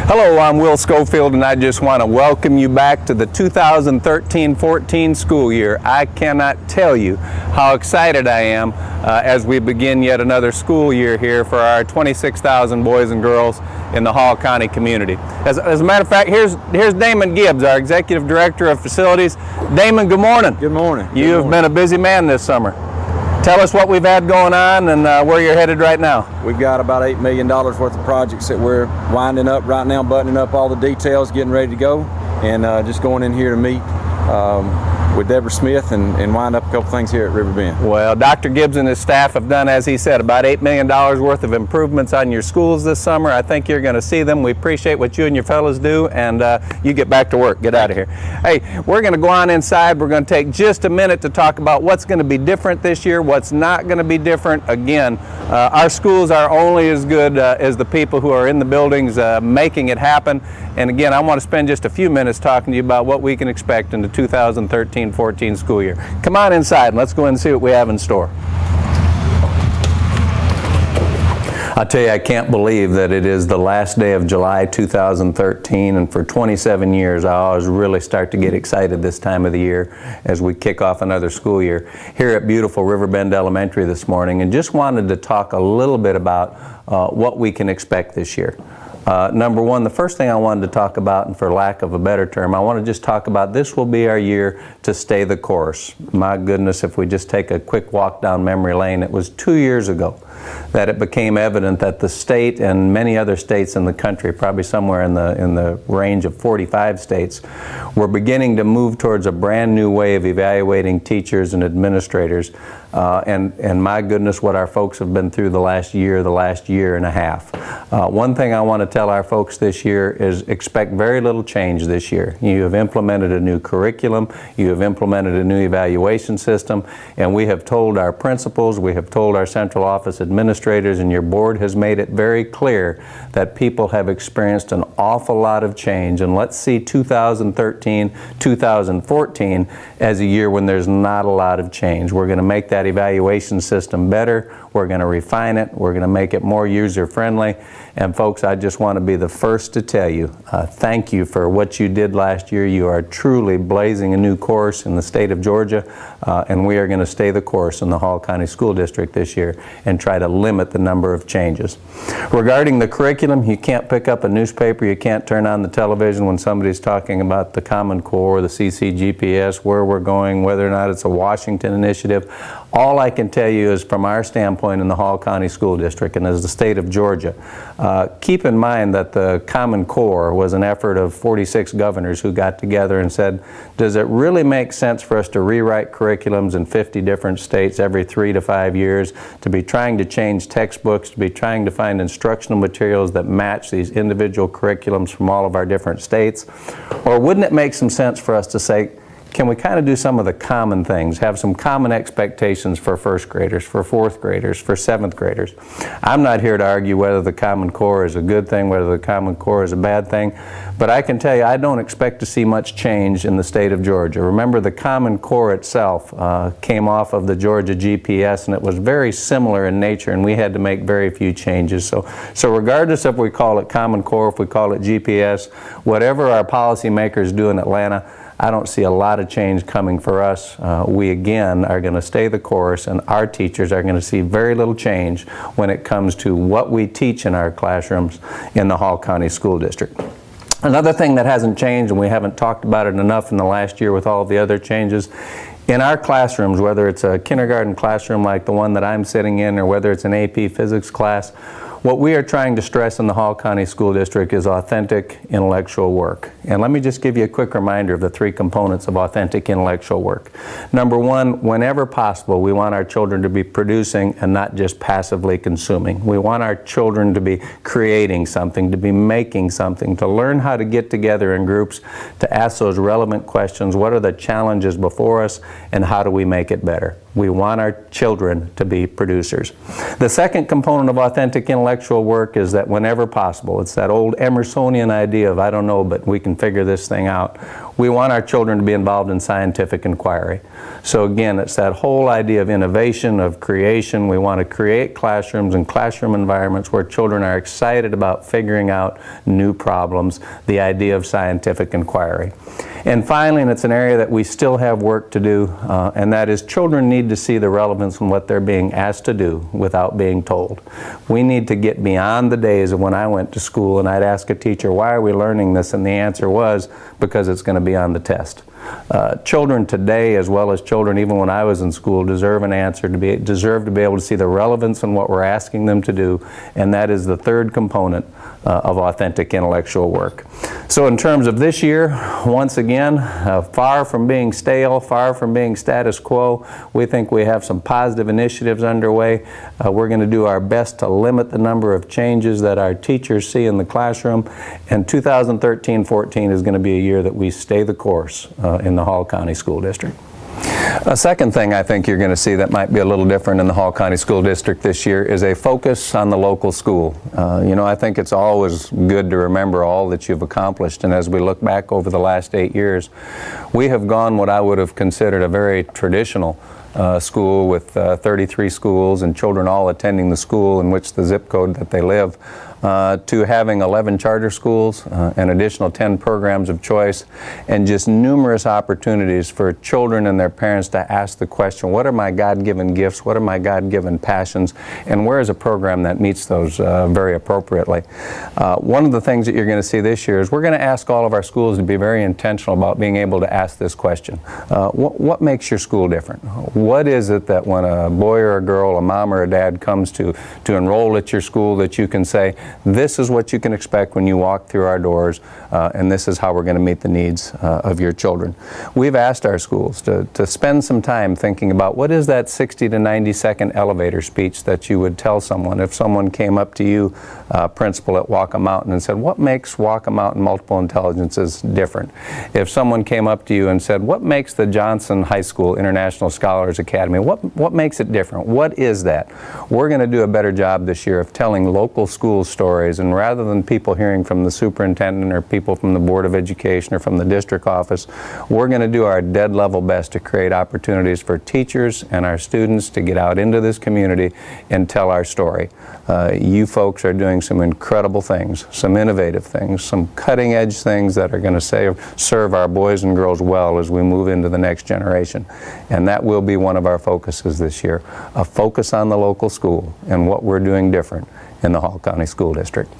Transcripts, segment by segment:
Hello, I'm Will Schofield, and I just want to welcome you back to the 2013-14 school year. I cannot tell you how excited I am as we begin yet another school year here for our 26,000 boys and girls in the Hall County community. As a matter of fact, here's Damon Gibbs, our Executive Director of Facilities. Damon, good morning. Good morning. You have been a busy man this summer. Tell us what we've had going on and where you're headed right now. We've got about $8 million worth of projects that we're winding up right now, buttoning up all the details, getting ready to go, and just going in here to meet with Deborah Smith and wind up a couple things here at River Bend. Well, Dr. Gibbs and his staff have done, as he said, about $8 million worth of improvements on your schools this summer. I think you're going to see them. We appreciate what you and your fellows do, and you get back to work. Get out of here. Hey, we're going to go on inside. We're going to take just a minute to talk about what's going to be different this year, what's not going to be different. Again, our schools are only as good as the people who are in the buildings making it happen. And again, I want to spend just a few minutes talking to you about what we can expect in the 2013-14 school year. Come on inside and let's go and see what we have in store. I tell you, I can't believe that it is the last day of July 2013, and for 27 years I always really start to get excited this time of the year as we kick off another school year here at beautiful River Bend Elementary this morning, and just wanted to talk a little bit about what we can expect this year. Number one, the first thing I wanted to talk about, and for lack of a better term, I want to just talk about this will be our year to stay the course. My goodness, if we just take a quick walk down memory lane, it was 2 years ago that it became evident that the state and many other states in the country, probably somewhere in the range of 45 states, were beginning to move towards a brand new way of evaluating teachers and administrators. And my goodness, what our folks have been through the last year and a half. One thing I want to tell our folks this year is expect very little change this year. You have implemented a new curriculum, you have implemented a new evaluation system, and we have told our principals, we have told our central office administrators, and your board has made it very clear that people have experienced an awful lot of change. And let's see 2013, 2014 as a year when there's not a lot of change. We're going to make that evaluation system better. We're going to refine it. We're going to make it more user-friendly. And folks, I just want to be the first to tell you, thank you for what you did last year. You are truly blazing a new course in the state of Georgia, and we are going to stay the course in the Hall County School District this year and try to limit the number of changes. Regarding the curriculum, you can't pick up a newspaper, you can't turn on the television when somebody's talking about the Common Core, the CCGPS, where we're going, whether or not it's a Washington initiative. All I can tell you is from our standpoint in the Hall County School District and as the state of Georgia, keep in mind that the Common Core was an effort of 46 governors who got together and said, does it really make sense for us to rewrite curriculums in 50 different states every 3 to 5 years, to be trying to change textbooks, to be trying to find instructional materials that match these individual curriculums from all of our different states? Or wouldn't it make some sense for us to say, can we kind of do some of the common things, have some common expectations for first graders, for fourth graders, for seventh graders? I'm not here to argue whether the Common Core is a good thing, whether the Common Core is a bad thing, but I can tell you I don't expect to see much change in the state of Georgia. Remember, the Common Core itself came off of the Georgia GPS, and it was very similar in nature, and we had to make very few changes. So regardless if we call it Common Core, if we call it GPS, whatever our policymakers do in Atlanta, I don't see a lot of change coming for us. We again are going to stay the course, and our teachers are going to see very little change when it comes to what we teach in our classrooms in the Hall County School District. Another thing that hasn't changed, and we haven't talked about it enough in the last year with all the other changes, in our classrooms, whether it's a kindergarten classroom like the one that I'm sitting in or whether it's an AP physics class, what we are trying to stress in the Hall County School District is authentic intellectual work. And let me just give you a quick reminder of the three components of authentic intellectual work. Number one, whenever possible, we want our children to be producing and not just passively consuming. We want our children to be creating something, to be making something, to learn how to get together in groups, to ask those relevant questions. What are the challenges before us, and how do we make it better? We want our children to be producers. The second component of authentic intellectual intellectual work is that whenever possible, it's that old Emersonian idea of I don't know, but we can figure this thing out. We want our children to be involved in scientific inquiry. So again, it's that whole idea of innovation, of creation. We want to create classrooms and classroom environments where children are excited about figuring out new problems, the idea of scientific inquiry. And finally, and it's an area that we still have work to do, and that is children need to see the relevance in what they're being asked to do without being told. We need to get beyond the days of when I went to school and I'd ask a teacher, why are we learning this? And the answer was, because it's going to be on the test. Children today, as well as children even when I was in school, deserve an answer, deserve to be able to see the relevance in what we're asking them to do, and that is the third component of authentic intellectual work. So in terms of this year, once again, far from being stale, far from being status quo, we think we have some positive initiatives underway. We're going to do our best to limit the number of changes that our teachers see in the classroom, and 2013-14 is going to be a year that we stay the course in the Hall County School District. A second thing I think you're going to see that might be a little different in the Hall County School District this year is a focus on the local school. You know, I think it's always good to remember all that you've accomplished, and as we look back over the last 8 years, we have gone what I would have considered a very traditional school with 33 schools and children all attending the school in which the zip code that they live, to having 11 charter schools, an additional 10 programs of choice, and just numerous opportunities for children and their parents to ask the question, what are my God-given gifts, what are my God-given passions, and where is a program that meets those very appropriately. One of the things that you're going to see this year is we're going to ask all of our schools to be very intentional about being able to ask this question. What makes your school different? What is it that when a boy or a girl, a mom or a dad comes to enroll at your school that you can say, this is what you can expect when you walk through our doors, and this is how we're going to meet the needs of your children. We've asked our schools to spend some time thinking about what is that 60 to 90 second elevator speech that you would tell someone if someone came up to you, principal at Walker Mountain, and said, what makes Walker Mountain Multiple Intelligences different? If someone came up to you and said, what makes the Johnson High School International Scholars Academy, what makes it different? What is that? We're going to do a better job this year of telling local school stories, and rather than people hearing from the superintendent or people from the Board of Education or from the district office, we're going to do our dead level best to create opportunities for teachers and our students to get out into this community and tell our story. You folks are doing some incredible things, some innovative things, some cutting edge things that are going to serve our boys and girls well as we move into the next generation. And that will be one of our focuses this year, a focus on the local school and what we're doing different in the Hall County School District.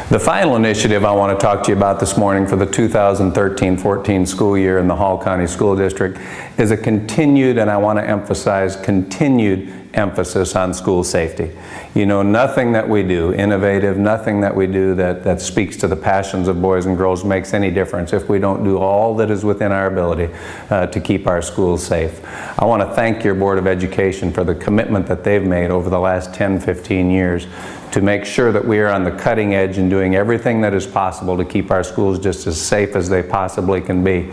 The final initiative I want to talk to you about this morning for the 2013-14 school year in the Hall County School District is a continued, and I want to emphasize, continued emphasis on school safety. You know, nothing that we do, innovative, nothing that we do that speaks to the passions of boys and girls makes any difference if we don't do all that is within our ability to keep our schools safe. I want to thank your Board of Education for the commitment that they've made over the last 10, 15 years to make sure that we are on the cutting edge and doing everything that is possible to keep our schools just as safe as they possibly can be.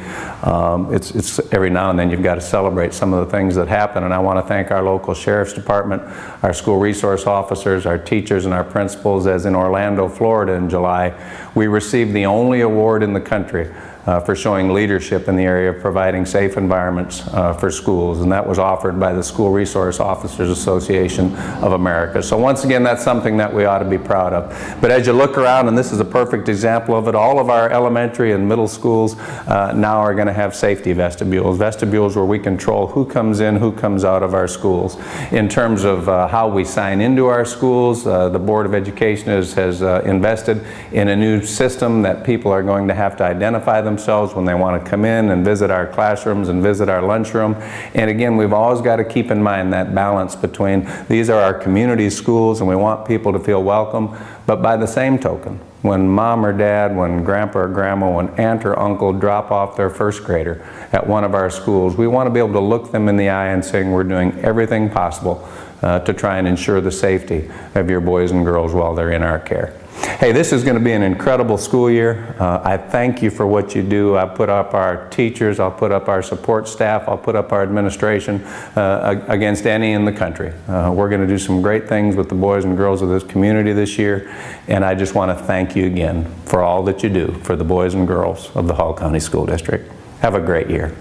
It's every now and then you've got to celebrate some of the things that happen, and I want to thank our local sheriff's department, our school resource officers, our teachers, and our principals. As in Orlando, Florida in July, we received the only award in the country for showing leadership in the area of providing safe environments for schools, and that was offered by the School Resource Officers Association of America. So once again, that's something that we ought to be proud of. But as you look around, and this is a perfect example of it, all of our elementary and middle schools now are going to have safety vestibules, vestibules where we control who comes in, who comes out of our schools. In terms of how we sign into our schools, the Board of Education has invested in a new system that people are going to have to identify themselves when they want to come in and visit our classrooms and visit our lunchroom. And again, we've always got to keep in mind that balance between these are our community schools and we want people to feel welcome, but by the same token, when mom or dad, when grandpa or grandma, when aunt or uncle drop off their first grader at one of our schools, we want to be able to look them in the eye and say we're doing everything possible to try and ensure the safety of your boys and girls while they're in our care. Hey, this is going to be an incredible school year. I thank you for what you do. I put up our teachers, I'll put up our support staff, I'll put up our administration against any in the country. We're going to do some great things with the boys and girls of this community this year, and I just want to thank you again for all that you do for the boys and girls of the Hall County School District. Have a great year.